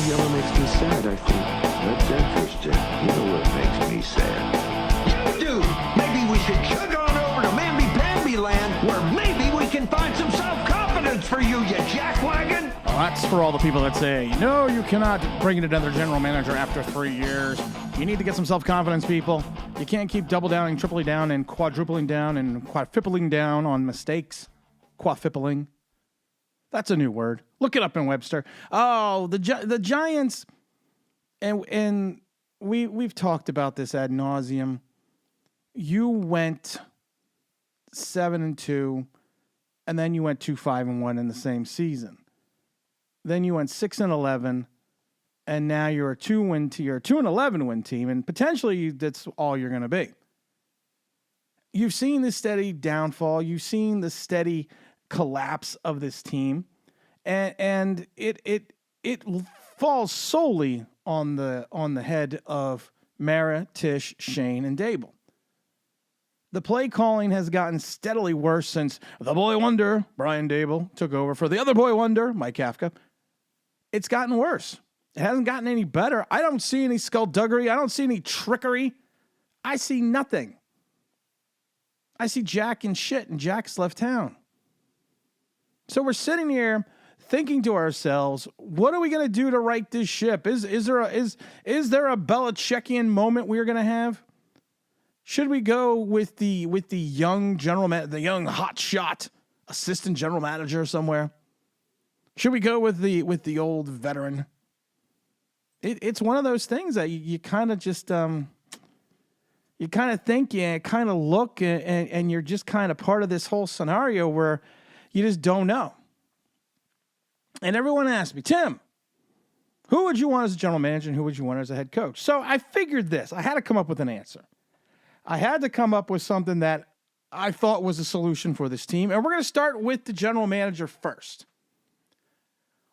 yellow makes me sad, I think. Let's end first, Jeff. You know what makes me sad. You do! Maybe we should chug on over to Mamby-Pamby land, where maybe we can find some self-confidence for you jackwagon! Well, that's for all the people that say, no, you cannot bring in another general manager after 3 years. You need to get some self-confidence, people. You can't keep double-downing, tripling down, and quadrupling down, and quadfipling down on mistakes. Quadfipling. That's a new word. Look it up in Webster. Oh, the Giants, and we've talked about this ad nauseum. You went 7-2, and then you went 2-5-1 in the same season. Then you went 6-11, and now you're a 2-win team. You're a 2-11 win team, and potentially that's all you're going to be. You've seen the steady downfall. You've seen the steady collapse of this team, and it falls solely on the head of Mara, Tisch, Schoen, and Dable. The play calling has gotten steadily worse since the boy wonder, Brian Dable, took over for the other boy wonder, Mike Kafka. It's gotten worse. It hasn't gotten any better. I don't see any skullduggery. I don't see any trickery. I see nothing. I see Jack and shit, and Jack's left town. So we're sitting here thinking to ourselves, what are we going to do to right this ship? Is there a Belichickian moment we're going to have? Should we go with the young the young hotshot assistant general manager somewhere? Should we go with the old veteran? It's one of those things that you kind of just you kind of think, you kind of look, and you're just kind of part of this whole scenario where you just don't know. And everyone asked me, Tim, who would you want as a general manager and who would you want as a head coach? So I figured this. I had to come up with an answer. I had to come up with something that I thought was a solution for this team. And we're going to start with the general manager first.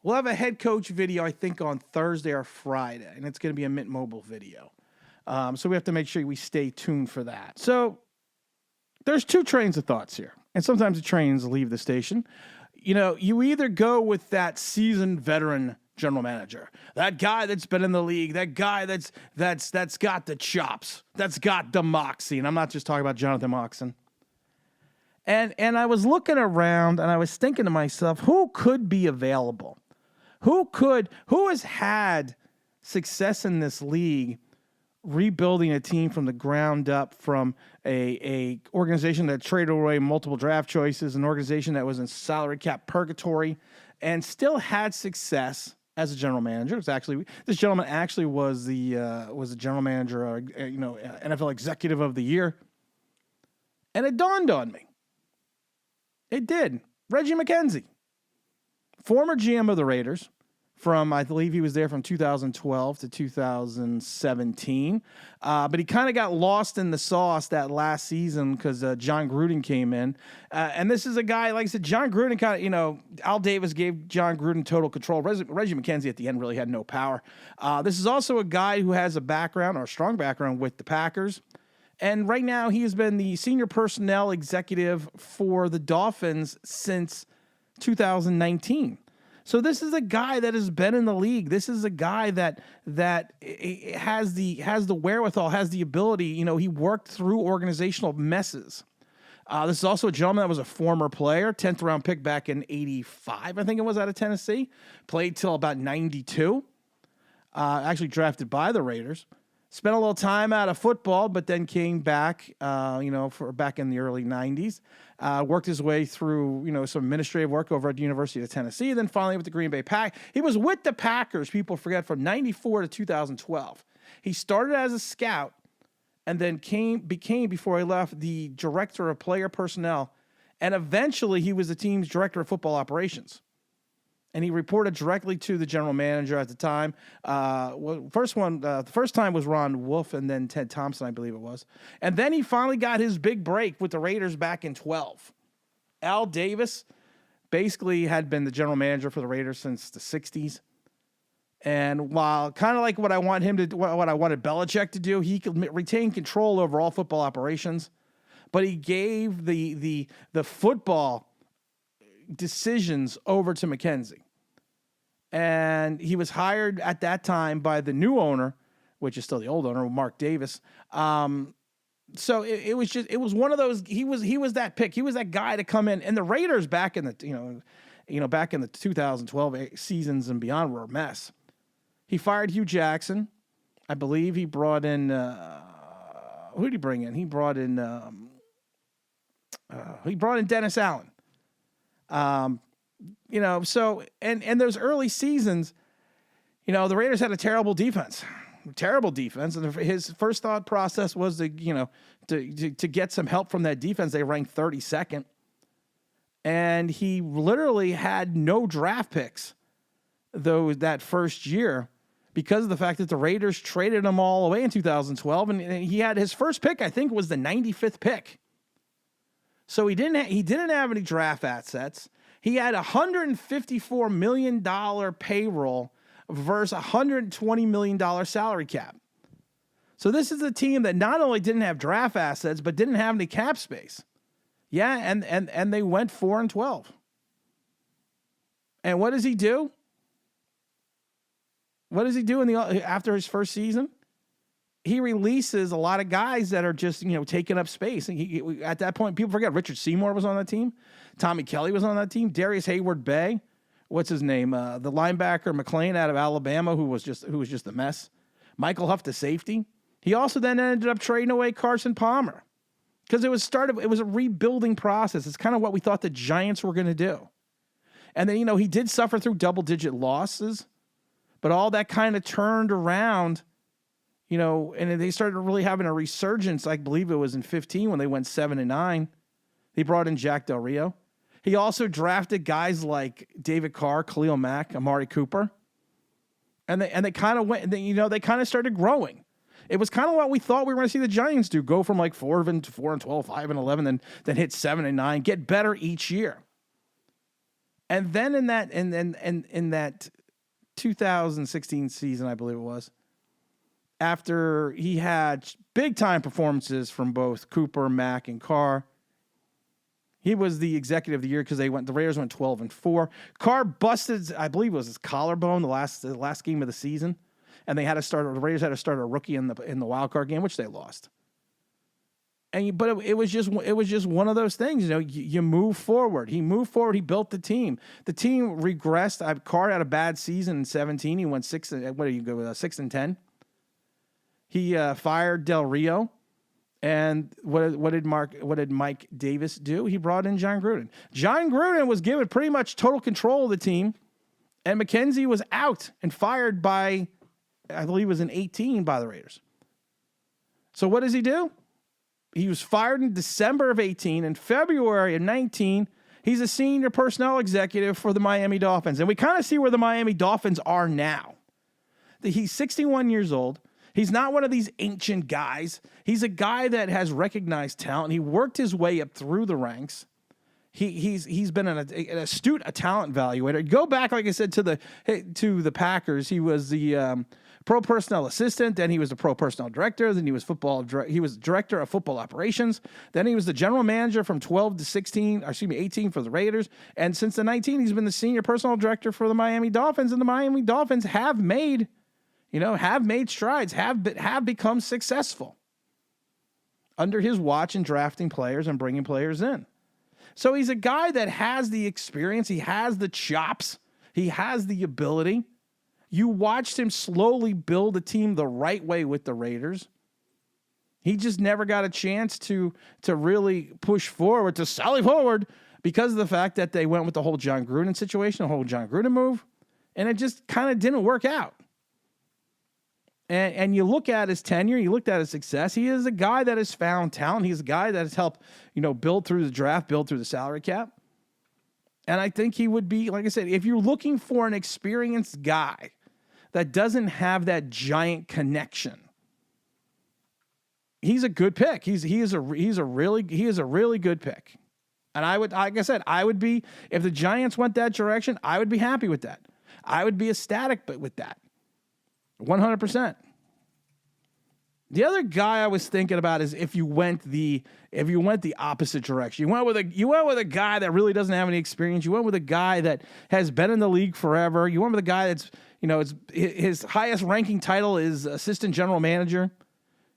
We'll have a head coach video, I think, on Thursday or Friday, and it's going to be a Mint Mobile video. So we have to make sure we stay tuned for that. So there's two trains of thoughts here, and sometimes the trains leave the station. You know, you either go with that seasoned veteran general manager, that guy that's been in the league, that guy that's got the chops, that's got the moxie, and I'm not just talking about Jonathan Moxon. And I was looking around, and I was thinking to myself, who could be available? Who has had success in this league rebuilding a team from the ground up, from a organization that traded away multiple draft choices, an organization that was in salary cap purgatory, and still had success as a general manager? This gentleman actually was the general manager, NFL Executive of the Year, and it dawned on me. It did. Reggie McKenzie, former GM of the Raiders, I believe he was there from 2012 to 2017. But he kind of got lost in the sauce that last season because John Gruden came in. And this is a guy, like I said, John Gruden kind of, Al Davis gave John Gruden total control. Reggie McKenzie at the end really had no power. This is also a guy who has a strong background with the Packers. And right now he has been the senior personnel executive for the Dolphins since 2019. So this is a guy that has been in the league. This is a guy that has the wherewithal, has the ability. He worked through organizational messes. This is also a gentleman that was a former player, 10th round pick back in 85, I think it was, out of Tennessee. Played till about 92. Actually drafted by the Raiders. Spent a little time out of football, but then came back, for back in the early 90s. Worked his way through, some administrative work over at the University of Tennessee, then finally with the Green Bay Packers. He was with the Packers, people forget, from 94 to 2012. He started as a scout and then became, before he left, the director of player personnel. And eventually he was the team's director of football operations. And he reported directly to the general manager at the time. The first time was Ron Wolf, and then Ted Thompson, I believe it was. And then he finally got his big break with the Raiders back in 12. Al Davis basically had been the general manager for the Raiders since the 60s. And while kind of like what I wanted Belichick to do, he could retain control over all football operations. But he gave the football decisions over to McKenzie. And he was hired at that time by the new owner, which is still the old owner, Mark Davis. So it was one of those. He was that pick. He was that guy to come in. And the Raiders back in the back in the 2012 seasons and beyond were a mess. He fired Hugh Jackson. I believe he brought in who did he bring in? He brought in Dennis Allen. So and those early seasons, the Raiders had a terrible defense. And his first thought process was to get some help from that defense. They ranked 32nd, and he literally had no draft picks that first year because of the fact that the Raiders traded him all away in 2012, and he had his first pick, I think, was the 95th pick. So he didn't have any draft assets. He had a $154 million payroll versus a $120 million salary cap. So this is a team that not only didn't have draft assets, but didn't have any cap space. Yeah, and they went 4-12. And what does he do? What does he do after his first season? He releases a lot of guys that are just, taking up space. And at that point, people forget Richard Seymour was on that team. Tommy Kelly was on that team. Darius Hayward-Bay. What's his name? The linebacker McLean out of Alabama, who was just a mess. Michael Huff, the safety. He also then ended up trading away Carson Palmer because it was a rebuilding process. It's kind of what we thought the Giants were going to do. And then, he did suffer through double-digit losses, but all that kind of turned around, and they started really having a resurgence. I believe it was in 2015 when they went 7-9. He brought in Jack Del Rio. He also drafted guys like David Carr, Khalil Mack, Amari Cooper. And they kind of went, they kind of started growing. It was kind of what we thought we were going to see the Giants do, go from like 4-12, 5-11, then hit 7-9, get better each year. And then in that 2016 season, I believe it was, after he had big time performances from both Cooper, Mack, and Carr, he was the executive of the year because the Raiders went 12-4. Carr busted, I believe it was his collarbone the last game of the season, and the Raiders had to start a rookie in the wild card game, which they lost. But it was just one of those things, you move forward. He moved forward. He built the team. The team regressed. Carr had a bad season in 2017. He went 6-10. He fired Del Rio. And what did Mike Davis do? He brought in John Gruden. John Gruden was given pretty much total control of the team, and McKenzie was out and fired by, I believe it was in 2018 by the Raiders. So what does he do? He was fired in December of 2018. In February of 2019, he's a senior personnel executive for the Miami Dolphins. And we kind of see where the Miami Dolphins are now. He's 61 years old. He's not one of these ancient guys. He's a guy that has recognized talent. He worked his way up through the ranks. He's been an astute talent evaluator. Go back, like I said, to the Packers. He was the pro personnel assistant. Then he was the pro personnel director. Then he was he was director of football operations. Then he was the general manager from 18 for the Raiders. And since the 19, he's been the senior personnel director for the Miami Dolphins. And the Miami Dolphins have made strides, have become successful under his watch in drafting players and bringing players in. So he's a guy that has the experience. He has the chops. He has the ability. You watched him slowly build a team the right way with the Raiders. He just never got a chance to really push forward, to sally forward, because of the fact that they went with the whole John Gruden situation, the whole John Gruden move, and it just kind of didn't work out. And you look at his tenure, you looked at his success. He is a guy that has found talent. He's a guy that has helped, build through the draft, build through the salary cap. And I think he would be, like I said, if you're looking for an experienced guy that doesn't have that giant connection, he's a good pick. He is a really good pick. And I would, like I said, if the Giants went that direction, I would be happy with that. I would be ecstatic with that. 100%. The other guy I was thinking about is if you went the opposite direction. You went with a guy that really doesn't have any experience. You went with a guy that has been in the league forever. You went with a guy that's, it's his highest ranking title is assistant general manager.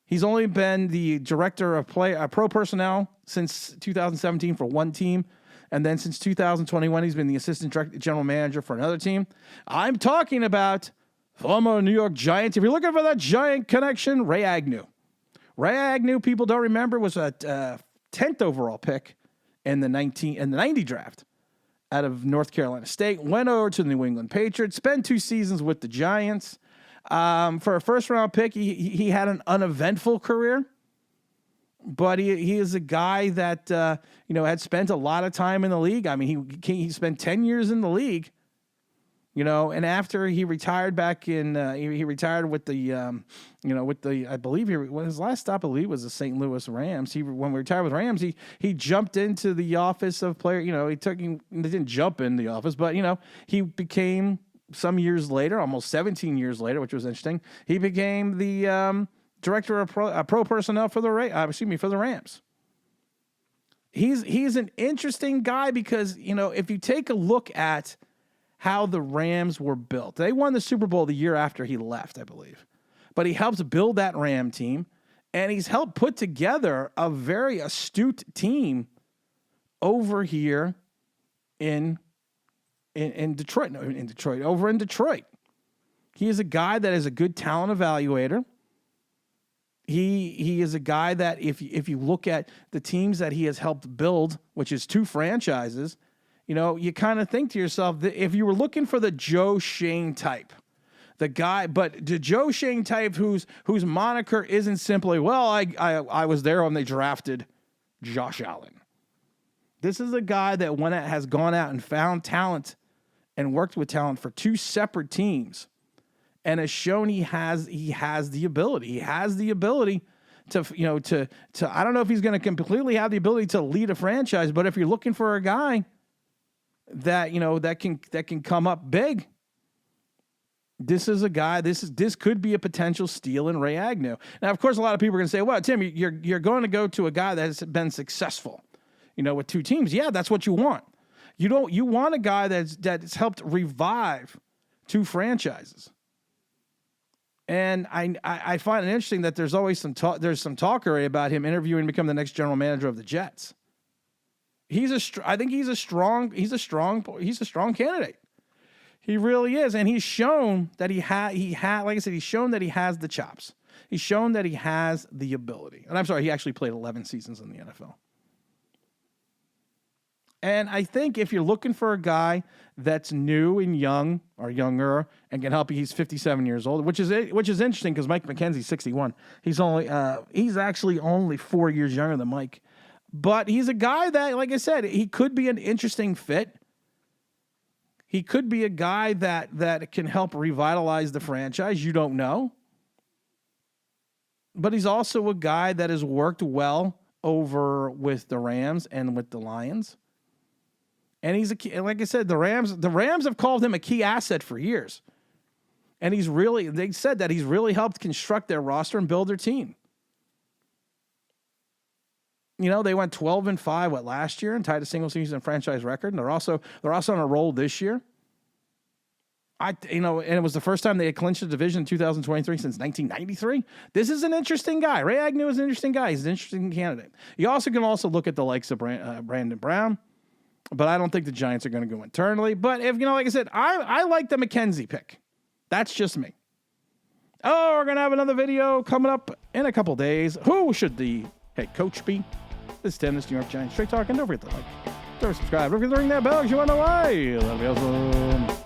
He's only been the director of pro personnel since 2017 for one team. And then since 2021, he's been the assistant general manager for another team. I'm talking about former New York Giants. If you're looking for that Giant connection, Ray Agnew. Ray Agnew, people don't remember, was a 10th overall pick in the 90 draft out of North Carolina State. Went over to the New England Patriots, spent 2 seasons with the Giants. For a first-round pick, he had an uneventful career. But he is a guy that, had spent a lot of time in the league. I mean, he spent 10 years in the league, and after he retired back in, he retired with the, I believe his last stop, I believe, was the St. Louis Rams. When we retired with Rams, he jumped into the office of player, he didn't jump in the office, but, he became some years later, almost 17 years later, which was interesting. He became the, director of pro personnel for the Rams. He's an interesting guy because, if you take a look at how the Rams were built, they won the Super Bowl the year after he left, I believe. But he helped build that Ram team, and he's helped put together a very astute team over here in Detroit. Over in Detroit. He is a guy that is a good talent evaluator. He is a guy that if you look at the teams that he has helped build, which is 2 franchises, you kind of think to yourself that if you were looking for the Joe Schoen type, the Joe Schoen type whose moniker isn't simply, well, I was there when they drafted Josh Allen. This is a guy that has gone out and found talent and worked with talent for 2 separate teams. And has shown he has the ability. He has the ability to I don't know if he's going to completely have the ability to lead a franchise, but if you're looking for a guy that that can come up big, this is a guy. This could be a potential steal in Ray Agnew. Now, of course, a lot of people are going to say, "Well, Tim, you're going to go to a guy that has been successful, with 2 teams." Yeah, that's what you want. You want a guy that's helped revive 2 franchises. And I find it interesting that there's always some talk. There's some talk already about him interviewing to become the next general manager of the Jets. I think he's a strong candidate. He really is, and he's shown that like I said, he's shown that he has the chops. He's shown that he has the ability. And I'm sorry, he actually played 11 seasons in the NFL. And I think if you're looking for a guy that's new and young or younger and can help you, he's 57 years old, which is interesting because Mike McKenzie's 61. He's actually only 4 years younger than Mike. But he's a guy that, like I said, he could be an interesting fit. He could be a guy that can help revitalize the franchise. You don't know. But he's also a guy that has worked well over with the Rams and with the Lions. And like I said, the Rams have called him a key asset for years. And they said that he's really helped construct their roster and build their team. They went 12-5 last year and tied a single season franchise record. And they're also on a roll this year. And it was the first time they had clinched the division in 2023 since 1993. This is an interesting guy. Ray Agnew is an interesting guy. He's an interesting candidate. You can look at the likes of Brandon Brown. But I don't think the Giants are going to go internally. But if, like I said, I like the McKenzie pick. That's just me. Oh, we're going to have another video coming up in a couple days. Who should the head coach be? This is Tim, this New York Giants Straight Talk. And don't forget to like, don't forget to subscribe. Don't forget to ring that bell because you want to know why. That'll be awesome.